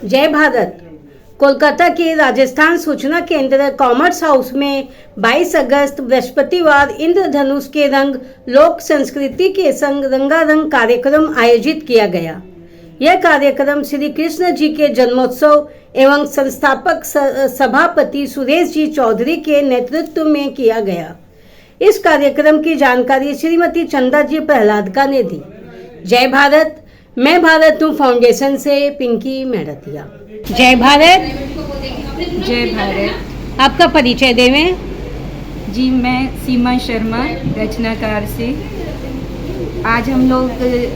जय भारत। कोलकाता के राजस्थान सूचना केंद्र कॉमर्स हाउस में 22 अगस्त बृहस्पतिवार इंद्रधनुष के रंग लोक संस्कृति के संग रंगारंग कार्यक्रम आयोजित किया गया। यह कार्यक्रम श्री कृष्ण जी के जन्मोत्सव एवं संस्थापक सभापति सुरेश जी चौधरी के नेतृत्व में किया गया। इस कार्यक्रम की जानकारी श्रीमती चंदा जी प्रहलादका ने दी। जय भारत। मैं भारत हूँ फाउंडेशन से पिंकी मेड़तिया। जय भारत। जय भारत। आपका परिचय देवें। जी, मैं सीमा शर्मा, रचनाकार से। आज हम लोग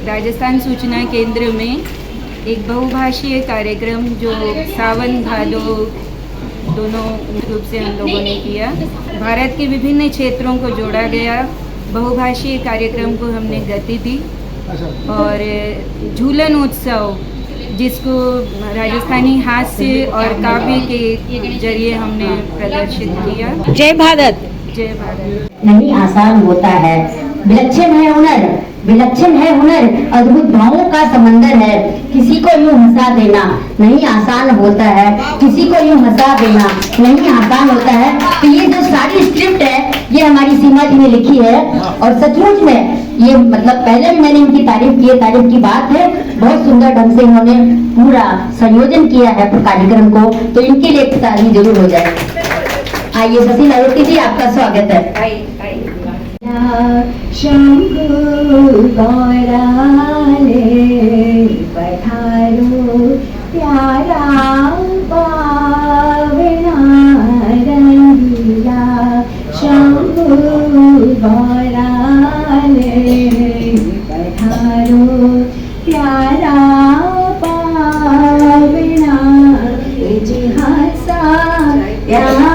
राजस्थान सूचना केंद्र में एक बहुभाषीय कार्यक्रम जो सावन भादो दोनों रूप से हम लोगों ने किया, भारत के विभिन्न क्षेत्रों को जोड़ा गया बहुभाषीय कार्यक्रम को हमने गति दी और झूलन उत्सव जिसको राजस्थानी हास्य और काव्य के जरिए हमने प्रदर्शित किया। जय भारत। जय भारत। नहीं आसान होता है, विलक्षण है हुनर, विलक्षण है हुनर, अद्भुत भावों का समंदर है। किसी को यूं हंसा देना नहीं आसान होता है, किसी को यूं हंसा देना नहीं आसान होता है। तो ये जो सारी स्क्रिप्ट है ये हमारी सीमा जी ने लिखी है और सचमुच में ये मतलब पहले भी मैंने इनकी तारीफ की है, तारीफ की बात है। बहुत सुंदर ढंग से इन्होंने पूरा संयोजन किया है कार्यक्रम को, तो इनके लिए एक तारीफ जरूर हो जाए। आइए शशि लाहोटी जी, आपका स्वागत है। शंभु गौराले पधारो प्यारा पावना रंगीला। शंभु गौराले पधारो प्यारा पावना इतिहासा प्यारा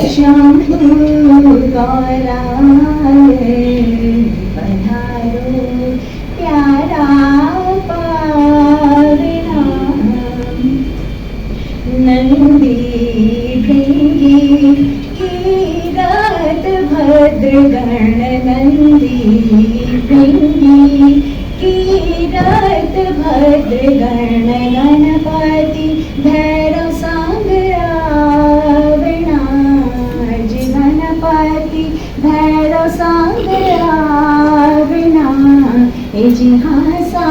शंभु गौराले पधारो प्यारा पावना। नंदी भृंगी कीरत भद्रगण, नंदी भृंगी कीरत भद्रगण, गणपति भैरव संग रावणा। गणपति भैरव संग रावणा, इतिहासा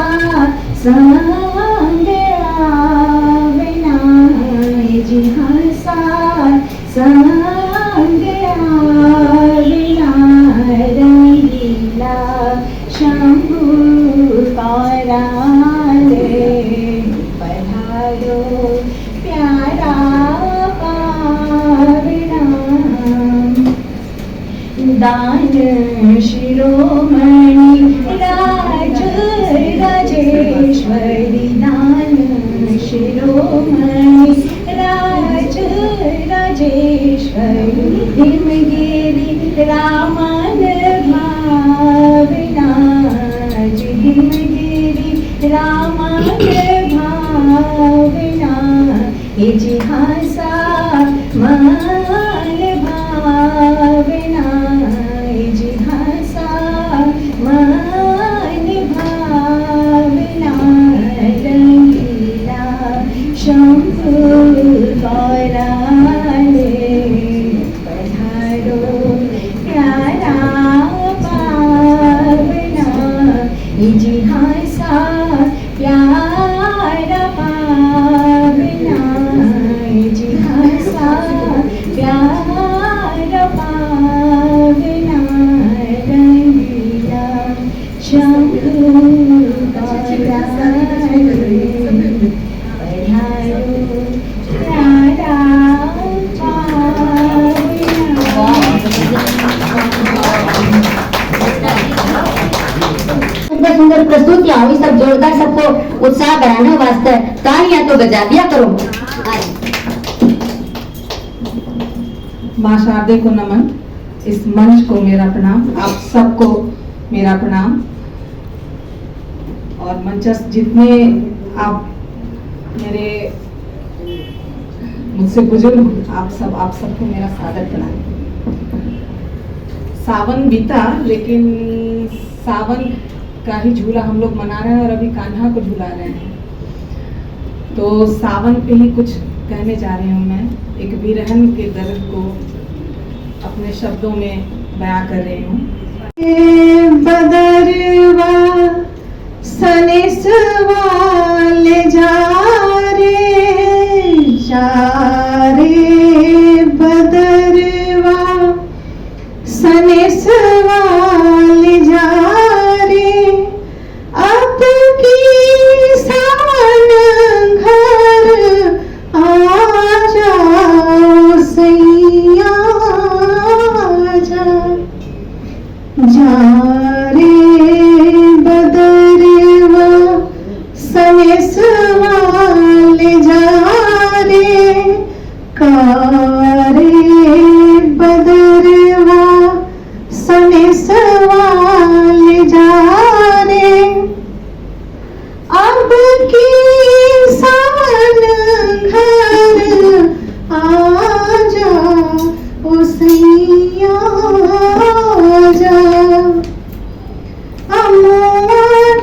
संग रावणा, इतिहासा संग रावणा। रंगीला शंभु गौराले पधारो प्यारा पावना। दान शिरोमणि राज राजेश्वरी, दान शिरोमणि राज राजेश्वरी। हिमगिरि रामन भावना, हिमगिरि रामन भावना। इतिहासा मान भावना, इतिहासा मान भावना। रंगीला शंभु गौराले पधारो प्यारा पावना। इतिहासा प्यारा पावना, इतिहासा प्यारा पावना। रंगीला शंभु गौराले पधारो प्यारा सुंदर सुंदर प्रस्तुतियां हुई, सब जोरदार, सबको उत्साह बढ़ाने वास्ते तालियां तो बजा दिया करो। माँ शारदे को नमन, इस मंच को मेरा प्रणाम, आप सबको मेरा प्रणाम। और मंचस्थ जितने आप मेरे मुझसे बुजुर्ग आप सबको मेरा सादर प्रणाम। सावन बीता, लेकिन सावन का ही झूला हम लोग मना रहे हैं और अभी कान्हा को झूला रहे हैं। तो सावन पे ही कुछ कहने जा रही हूँ मैं। एक विरहन के दर्द को अपने शब्दों में बयां कर रही हूँ। बदरवा सनेसवा ले जा रे बदरवा सनेसवा ले जा रे, अब की सावन घर आ जाओ सैया जा रे बदरवा सनेसवा ले जा रे, कारे बदरवा सनेसवा ले जा रे, अब की सावन घर आ जाओ सैया जा, अम्मा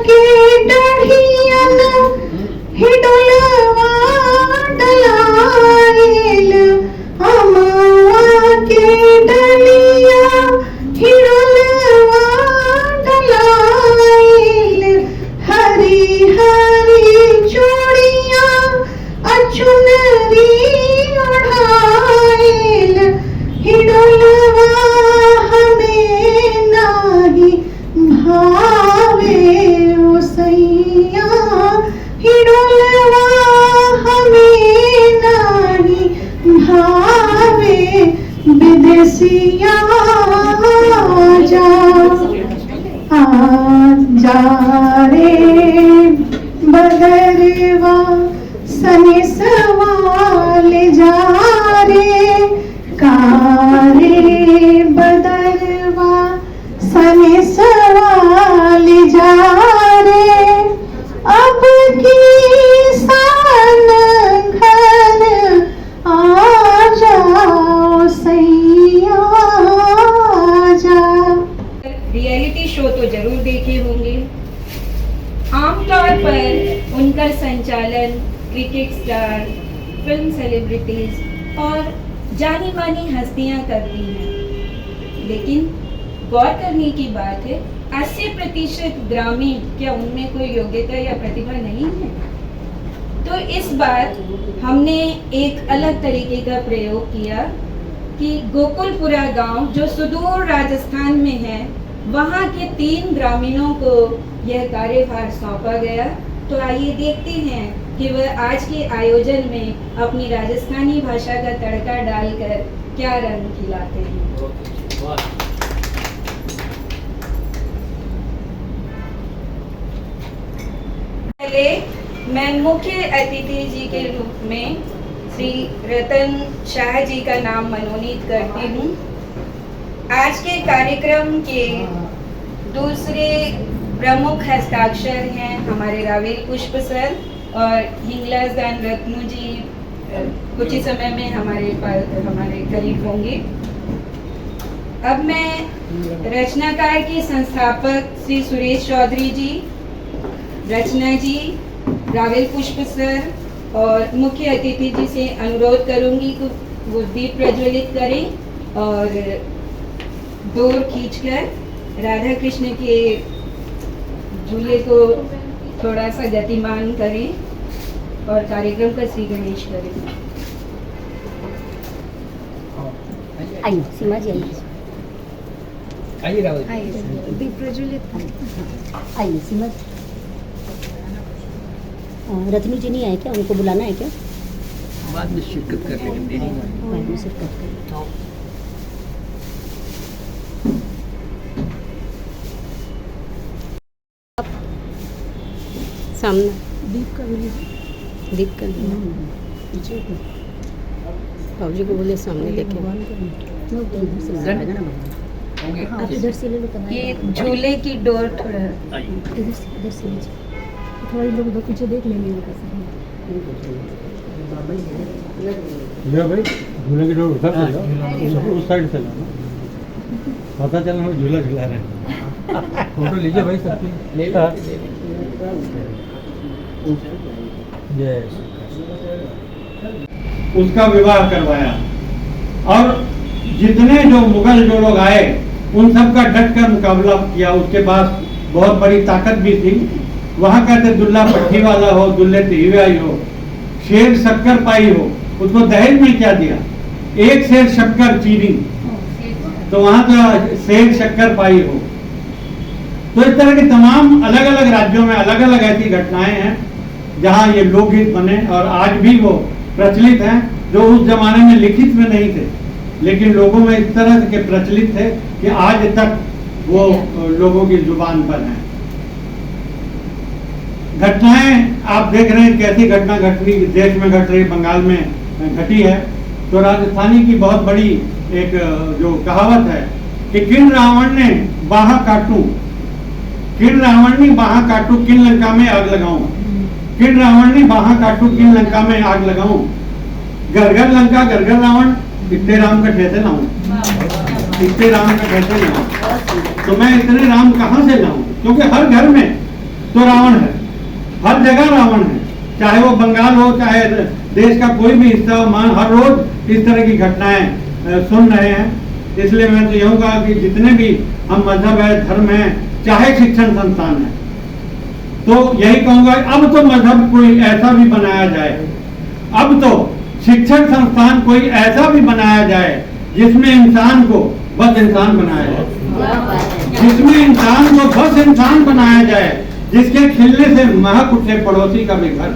के डढ़ियन हिडलवा डलाइल, अम्मा के डलिया हिडलवा डलाइल, हरी हरी चूड़िया अचुनरी ओढ़ाइल, हिडलवा हमें नाही भावे ओ सैया, हिडलवा हमें नाही भावे, विदेशिया जा रे बदरवा सनेसवा ले जा रे, कारे बदरवा सनेसवा ले जा रे, अब की सावन घर आ जाओ सैया जा। रियलिटी शो तो जरूर देखे होंगे। आमतौर पर उनका संचालन क्रिकेट स्टार, फिल्म सेलिब्रिटीज और जानी मानी हस्तियां करती हैं, लेकिन गौर करने की बात है 80% ग्रामीण, क्या उनमें कोई योग्यता या प्रतिभा नहीं है? तो इस बार हमने एक अलग तरीके का प्रयोग किया कि गोकुलपुरा गांव जो सुदूर राजस्थान में है, वहां के 3 ग्रामीणों को यह कार्यभार सौंपा गया। तो आइए देखते हैं कि वह आज के आयोजन में अपनी राजस्थानी भाषा का तड़का डालकर क्या रंग खिलाते हैं। पहले मैं मुख्य अतिथि जी के रूप में श्री रतन शाह जी का नाम मनोनीत करती हूँ। आज के कार्यक्रम के दूसरे प्रमुख हस्ताक्षर हैं हमारे रावेल पुष्प सर और हिंगलाज दान रत्नू जी कुछ ही समय में हमारे करीब होंगे। अब मैं रचनाकार के संस्थापक श्री सुरेश चौधरी जी, रचना जी, रावेल पुष्प सर और मुख्य अतिथि जी से अनुरोध करूंगी कि वो दीप प्रज्वलित करें और डोर खींचकर राधा कृष्ण के झूले को थोड़ा सा गतिमान करें और कार्यक्रम का श्री गणेश करें। आइए सीमा जी आइए, दीप प्रज्वलित आइए सीमा। रत्नू जी नहीं आए क्या? उनको बुलाना है क्या? बाद में शिरकत कर लेंगे। बाद में शिरकत करें। सामने दीप का बोलिए। दीप कर पीछे को बाबूजी को बोले सामने देखें। भगवान का इधर से लगाएगा ना भगवान। हाँ, आप इधर से ले लो तो ये झूले की डोर थोड़ा इधर से लीजिए। थोड़ा लोग उधर पीछे देख लेंगे कैसे। भैया भाई झूले की डोर उधर से जाओ, उस साइड से लाओ, पता चला हम झूला झुला रहे हैं। फोटो लीजिए भाई सबकी। यस, उसका विवाह करवाया और जितने जो मुगल जो लोग आए उन सब का डट कर मुकाबला किया। उसके पास बहुत बड़ी ताकत भी थी। वहाँ कहते दुल्ला पट्टी वाला हो, दुल्ले तिहिवाई हो, शेर शक्कर पाई हो। उसको दहेज में क्या दिया? एक शेर शक्कर चीनी, तो वहाँ तो शेर शक्कर पाई हो। तो इस तरह के तमाम अलग अलग राज्यों में अलग अलग ऐसी घटनाएं हैं जहाँ ये लोकगीत बने और आज भी वो प्रचलित हैं, जो उस जमाने में लिखित में नहीं थे लेकिन लोगों में इस तरह के प्रचलित थे कि आज तक वो लोगों की जुबान पर हैं। घटनाएं आप देख रहे हैं कैसी घटना घट रही, देश में घट रही, बंगाल में घटी है। तो राजस्थानी की बहुत बड़ी एक जो कहावत है कि किन रावण ने बाहा काटू, किन रावण ने बाहा काटू, किन लंका में आग लगाऊं, किन रावण ने बाहा काटू, किन लंका में आग लगाऊं, घर घर लंका घर घर रावण, इतने राम का कैसे लाऊं, इतने राम का कैसे लाऊं। तो मैं इतने राम कहां से लाऊं, क्योंकि हर घर में तो रावण है, हर जगह रावण है, चाहे वो बंगाल हो चाहे देश का कोई भी हिस्सा हो। मान हर रोज इस तरह की घटनाएं सुन रहे हैं। इसलिए मैं तो यूँ कहा कि जितने भी हम मजहब है, धर्म है, चाहे शिक्षण संस्थान है, तो यही कहूंगा अब तो मजहब कोई ऐसा भी बनाया जाए, अब तो शिक्षण संस्थान कोई ऐसा भी बनाया जाए जिसमें इंसान को बस इंसान बनाया जाए, जिसमें इंसान को बस इंसान बनाया जाए, जिसके खिलने से महक उठे पड़ोसी का भी घर,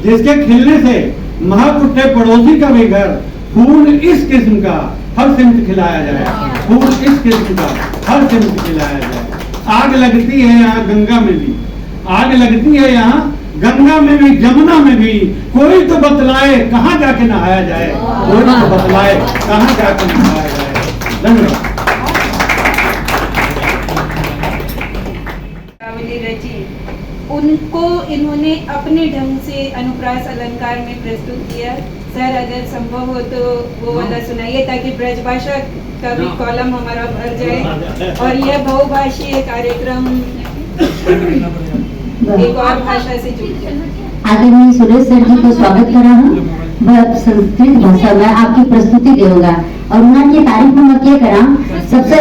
जिसके खिलने से महक उठे पड़ोसी का भी घर, फूल इस किस्म का हर सिमत खिलाया जाए, फूल इस किस्म का हर सिमत खिलाया जाए। आग लगती है यहाँ गंगा में भी, आग लगती है यहाँ गंगा में भी, जमुना में भी, कोई तो बतलाए कहाँ जाके नहाया जाए, कोई तो बतलाए कहाँ जाके नहाया जाए। धन्यवाद। रची, उनको इन्होंने अपने ढंग से अनुप्रास अलंकार में प्रस्तुत किया। सर अगर संभव हो तो वो वाला सुनाइए ताकि ब्रजभाषा का भी कॉलम हमारा भर जाए और यह बहुभाषीय कार्यक्रम एक और भाषा से जुड़ जाए। आगे मैं सुरेश सर जी को स्वागत कर रहा हूँ। वह संस्कृत भाषा में आपकी प्रस्तुति देगा और उन्होंने तारीफ में क्या करा सबसे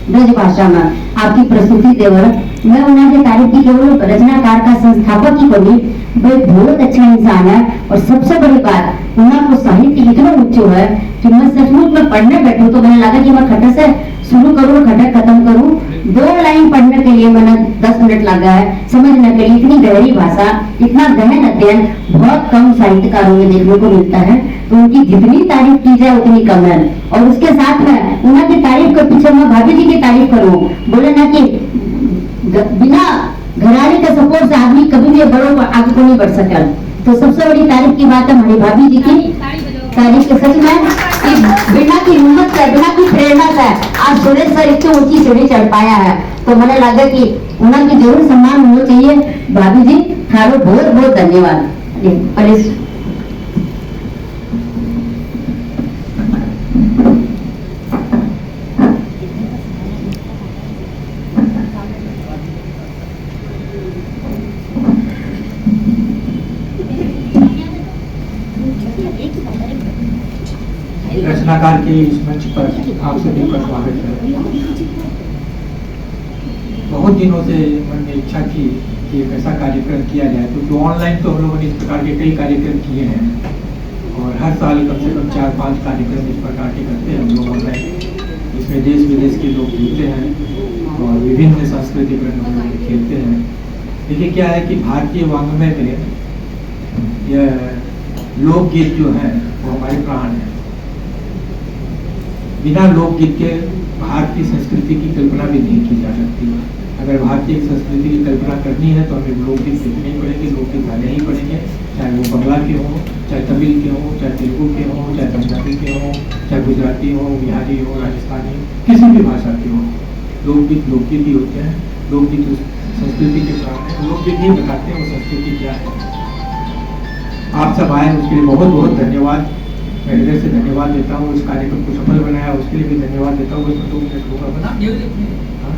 ब्रज भाषा में आपकी प्रस्तुति देवर मैं उन्होंने तारीफ की केवल रचनाकार का संस्थापक की कवि भाई बहुत अच्छा इंसान है। और सबसे बड़ी बात उनको साहित्य इतना ऊंचो है कि मैं सचमुच में पढ़ने बैठूं तो मैंने लगा कि मैं खट्टा से शुरू करूँ खट्टा खत्म करूँ। 2 लाइन पढ़ने के लिए मैंने 10 मिनट लगा है समझने के लिए। इतनी गहरी भाषा, इतना गहन अध्ययन बहुत कम साहित्यकारों में देखने को मिलता है। तो उनकी जितनी तारीफ की जाए उतनी कम है। और उसके साथ में उनकी तारीफ के पीछे मैं भाभी जी की तारीफ करूँ। बोले ना कि बिना घराने के सपोर्ट से आदमी कभी भी बड़ों को आगे को नहीं बढ़ सका। तो सबसे बड़ी तारीफ की बात है हमारी भाभी जी की तारीफ के सच में कि बिना की हिम्मत से, बिना की प्रेरणा से आज सुरेश सर इतनी ऊंची सीढ़ी चढ़ पाया है। तो मुझे लगा कि उनकी जरूर सम्मान होना चाहिए। भाभी जी थारो बहुत बहुत धन्यवाद। रचनाकार के इस मंच पर आप सभी का स्वागत है। बहुत दिनों से मन में इच्छा थी कि एक ऐसा कार्यक्रम किया जाए, क्योंकि ऑनलाइन तो हम लोगों ने इस प्रकार के कई कार्यक्रम किए हैं और हर साल कम से कम 4-5 कार्यक्रम इस प्रकार के करते हैं हम लोग ऑनलाइन। इसमें देश विदेश के लोग जुड़ते हैं और विभिन्न सांस्कृतिक रंग खेलते हैं। देखिए क्या है कि भारतीय वाङ्मय में यह लोकगीत जो है वो हमारे प्राण है। बिना लोकगीत के भारतीय संस्कृति की कल्पना भी नहीं की जा सकती। अगर भारतीय संस्कृति की कल्पना करनी है तो हमें लोकगीत सीखने ही पड़ेंगे, लोकगीत गाने ही पड़ेंगे, चाहे वो बंगला के हों, चाहे तमिल के हों, चाहे तेलुगु के हों, चाहे पंजाबी के हों, चाहे गुजराती हो, बिहारी हो, राजस्थानी, किसी भी भाषा के हों। लोकगीत लोकगीत ही होते हैं। लोकगीत उस संस्कृति के प्राण है। लोकगीत ही बताते हैं वो संस्कृति क्या है। आप सब आए उसके लिए बहुत बहुत धन्यवाद। मैं हृदय से धन्यवाद देता हूँ। इस कार्यक्रम को सफल बनाया उसके लिए भी धन्यवाद देता हूँ। बस 2 मिनट होगा हाँ।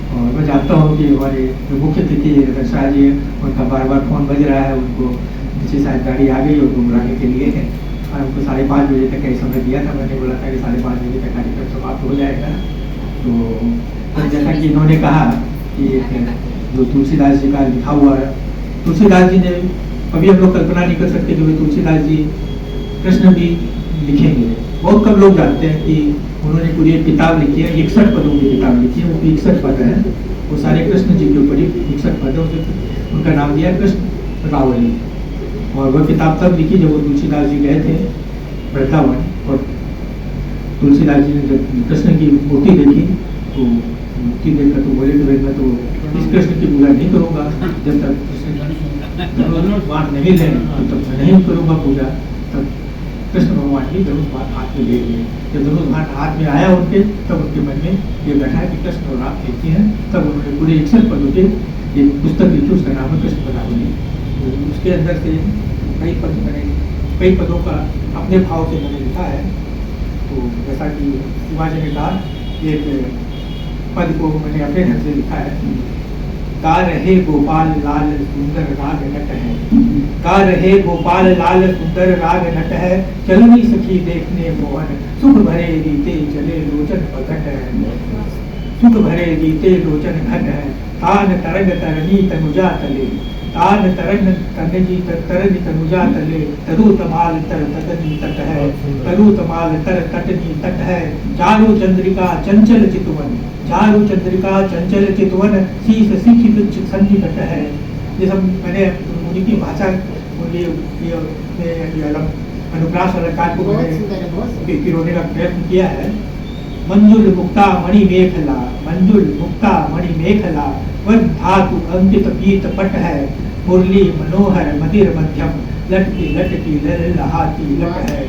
और मैं जानता हूँ कि हमारे जो मुख्य अतिथि रतन शाह जी उनका बार बार फोन बज रहा है, उनको नीचे शायद गाड़ी आ गई और घुमराने के लिए है। और हमको 5:30 बजे तक का समय दिया था। मैंने बोला था कि 5:30 बजे तक कार्यक्रम समाप्त हो जाएगा। तो जैसा कि इन्होंने कहा कि जो तुलसीदास जी का लिखा हुआ है, तुलसीदास जी ने कभी हम लोग कल्पना नहीं कर सकते कि वे तुलसीदास जी कृष्ण भी लिखेंगे। बहुत कम लोग जानते हैं कि उन्होंने पूरी एक किताब लिखी है, 61 पदों की किताब लिखी है। वो 61 पद है, वो सारे कृष्ण जी के ऊपर 61 पद है। उनका नाम दिया कृष्ण रावली। और वह किताब तब लिखी जब वो तुलसीदास जी गए थे वृंदावन, और तुलसीदास जी ने जब कृष्ण की मूर्ति देखी तो मूर्ति देखकर तो बोले कि मैं तो इस कृष्ण की पूजा नहीं करूँगा, जब तक कृष्ण बात नहीं ले तब तक मैं नहीं करूँगा पूजा। तब कृष्ण भगवान की धनुष बाण हाथ में ले लिए। जब धनुष बाण हाथ में आया उनके, तब उनके मन में ये बैठा कि कृष्ण और आप देखते हैं। तब उन्होंने पूरे 61 पदों के एक पुस्तक लिखी, उसका नाम है कृष्ण रावली। उसके अंदर से कई पद मैंने कई पदों का अपने भाव से मैंने लिखा है। तो जैसा कि शिवाजी ने कहा, एक पद को मैंने अपने ढंग से लिखा है। गा रहे गोपाल लाल सुंदर राग नट है, गा रहे गोपाल लाल सुंदर राग नट है, चलनी सखी देखने मोहन, सुख भरे रीते चले लोचन पघट है, सुख भरे रीते लोचन घट है, तान तरंग तरनी तनुजा तले, तान तरंग तरनी तनुजा तले, तरु तमाल तर तटनी तट है, तरु तमाल तर तटनी तट है, चारु चंद्रिका चंचल चितवन, चारु चंद्रिका चंचल चितवन, शीस शिखित संनिकट है। ये सब मैंने उनकी भाषा अनुप्रास अलंकार को मैंने पिरोने का प्रयत्न किया है। मंजुल मुक्ता मणि मेखला, मंजुल मुक्ता मणि मेखला, वन धातु अंकित पीत पट है, मुरली मनोहर मदिर मध्यम, लटकी लटकी लहलहाती लट है,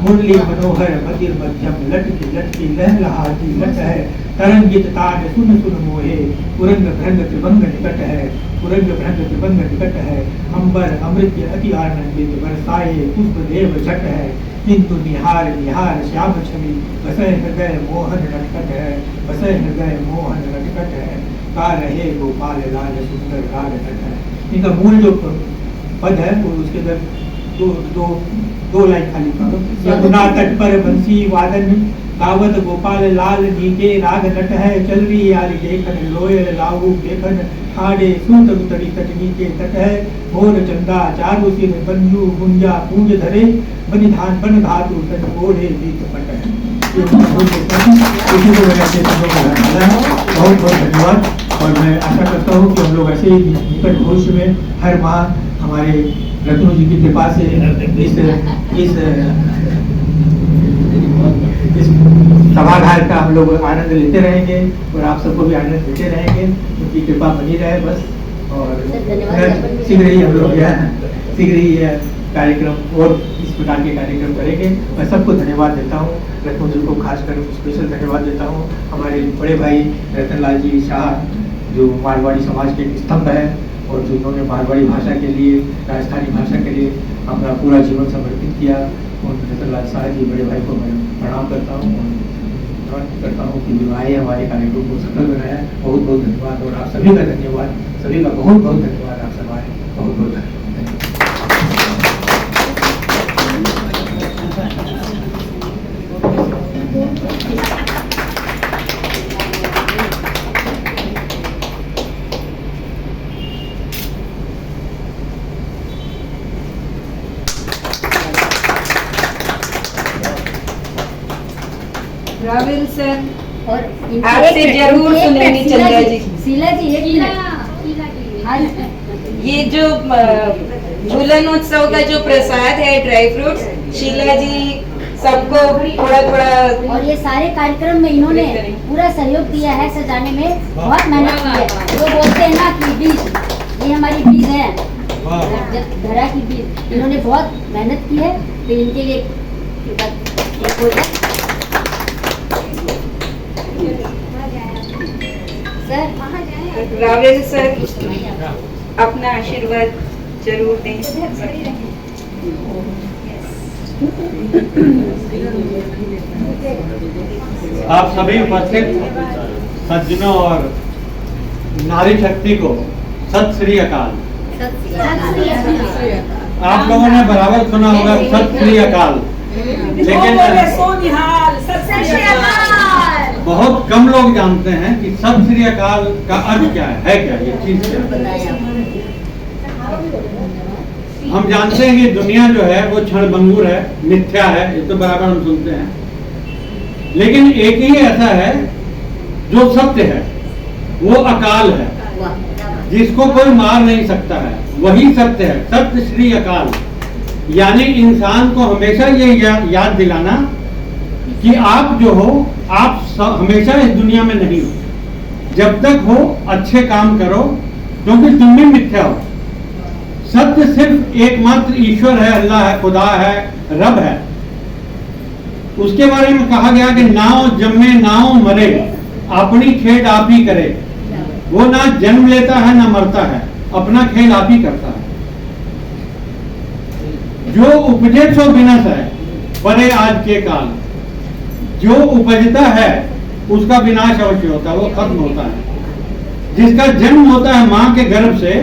मुरली मनोहर मदिर मध्यम, लटकी लटकी लहलहाती लट है, तरंगित तान सुन सुन मोहे, पुरंग भ्रंग त्रिभंग निकट है, पुरंग भ्रंग त्रिभंग निकट है, अंबर अमृत अति आनंदित बरसाए पुष्प देव झट है, किंतु निहार निहार श्याम छवि, बसय हृदय मोहन नटकट है, बसय हृदय मोहन नटकट है, का रहे गोपाल लाल सुंदर राग नट है। इनका मूल जो पद है वो उसके अंदर दो लाइन खाली करो। यमुना तट पर बंसी वादन गावत गोपाल लाल नीके राग नट है, चल रही आली देखन लोयल लाहू देखन, ठाड़े सूत उतरी तटनी के तट है, मोर चंदा चारु सिर बंजू गुंजा पूज धरे, बनिधान बन धातु तन ओढ़े बीत पट है। बहुत बहुत धन्यवाद। और मैं आशा करता हूँ कि हम लोग ऐसे ही निकट भविष्य में हर माह हमारे रत्नू जी की कृपा से इस सभागार का हम लोग आनंद लेते रहेंगे और आप सबको भी आनंद देते रहेंगे। उनकी कृपा बनी रहे बस। और शीघ्र ही हम लोग शीघ्र ही कार्यक्रम और इस प्रकार के कार्यक्रम करेंगे। मैं सबको धन्यवाद देता हूँ। रत्नू जी को खासकर स्पेशल धन्यवाद देता हूँ। हमारे बड़े भाई रतन लाल जी शाह जो मारवाड़ी समाज के एक स्तंभ है और जो उन्होंने मारवाड़ी भाषा के लिए, राजस्थानी भाषा के लिए अपना पूरा जीवन समर्पित किया। और रतन लाल शाह जी बड़े भाई को मैं प्रणाम करता हूँ और धन्यवाद करता हूँ कि जो आए हमारे कार्यक्रम को सफल बनाया। बहुत बहुत धन्यवाद। और आप सभी का धन्यवाद, सभी का बहुत बहुत धन्यवाद। आप सब आए, बहुत बहुत धन्यवाद। रावल सर और आपसे जरूर सुनेंगे चंद्रा जी। शीला जी एक ये जो झूलन उत्सव का जो प्रसाद है ड्राई फ्रूट्स, शीला जी सबको थोड़ा थोड़ा, और ये सारे कार्यक्रम में इन्होंने पूरा सहयोग दिया है सजाने में, बहुत मेहनत की है। वो बोलते हैं ना कि बीज, ये हमारी बीज है धरा की बीज, इन्होंने बहुत मेहनत की है। तो इनके लिए सर रावल सर अपना आशीर्वाद जरूर दें। आप सभी उपस्थित सज्जनों और नारी शक्ति को सत श्री अकाल। आप लोगों ने बराबर सुना होगा सत श्री अकाल, लेकिन बहुत कम लोग जानते हैं कि सत श्री अकाल का अर्थ क्या है क्या ये चीज क्या है। हम जानते हैं कि दुनिया जो है वो क्षणभंगुर है, मिथ्या है, ये तो बराबर हम सुनते हैं, लेकिन एक ही ऐसा है जो सत्य है, वो अकाल है, जिसको कोई मार नहीं सकता है, वही सत्य है। सत्य श्री अकाल यानी इंसान को हमेशा ये याद दिलाना कि आप जो हो, आप हमेशा इस दुनिया में नहीं हो। जब तक हो अच्छे काम करो, क्योंकि तुम भी मिथ्या हो। सत्य सिर्फ एकमात्र ईश्वर है, अल्लाह है, खुदा है, रब है। उसके बारे में कहा गया कि नाव जम्मे नाव मरे, अपनी खेल आप ही करे। वो ना जन्म लेता है ना मरता है, अपना खेल आप ही करता है। जो उपजे सो विनाश है, परे आज के काल। जो उपजता है उसका विनाश अवश्य होता है, वो खत्म होता है। जिसका जन्म होता है मां के गर्भ से,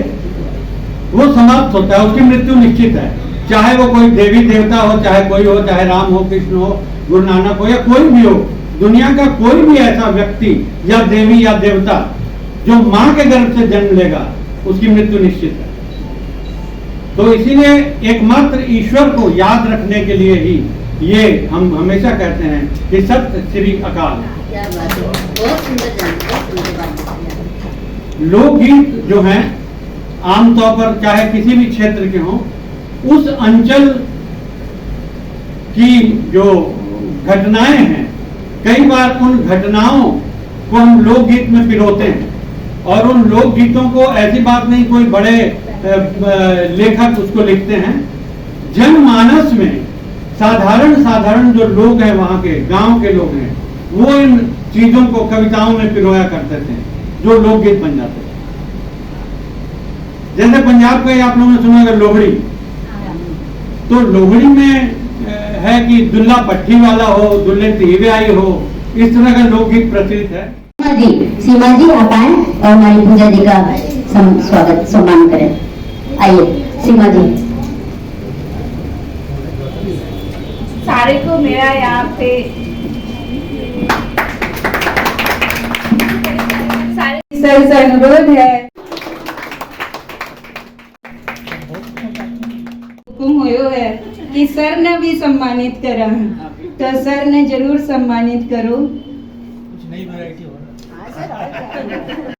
वो समाप्त होता है, उसकी मृत्यु निश्चित है। चाहे वो कोई देवी देवता हो, चाहे कोई हो, चाहे राम हो, कृष्ण हो, गुरु नानक हो, या कोई भी हो, दुनिया का कोई भी ऐसा व्यक्ति या देवी या देवता जो मां के गर्भ से जन्म लेगा, उसकी मृत्यु निश्चित है। तो इसीलिए एकमात्र ईश्वर को याद रखने के लिए ही ये हम हमेशा कहते हैं कि सत्य श्री अकाल। लोकगीत जो हैं आमतौर पर चाहे किसी भी क्षेत्र के हों, उस अंचल की जो घटनाएं हैं, कई बार उन घटनाओं को हम लोकगीत में पिरोते हैं। और उन लोकगीतों को ऐसी बात नहीं कोई बड़े लेखक उसको लिखते हैं, जनमानस में साधारण जो लोग हैं, वहां के गांव के लोग हैं, वो इन चीजों को कविताओं में पिरोया करते थे, जो लोकगीत बन जाते थे। जैसे पंजाब का आप लोगों ने सुना होगा लोहड़ी, तो लोहड़ी में है कि दुल्ला पट्टी वाला हो, दुल्ले तीवे आई हो, इस तरह का लोकगीत प्रचलित है। सीमा जी आप आए और हमारी पूजा जी का स्वागत सम्मान करें। आइए सीमा जी। सारे को मेरा यहाँ पे सारे से अनुरोध है, हुकुम हुयो है कि सर ने भी सम्मानित करा, तो सर ने जरूर सम्मानित करो। कुछ नई वैरायटी हो रहा है।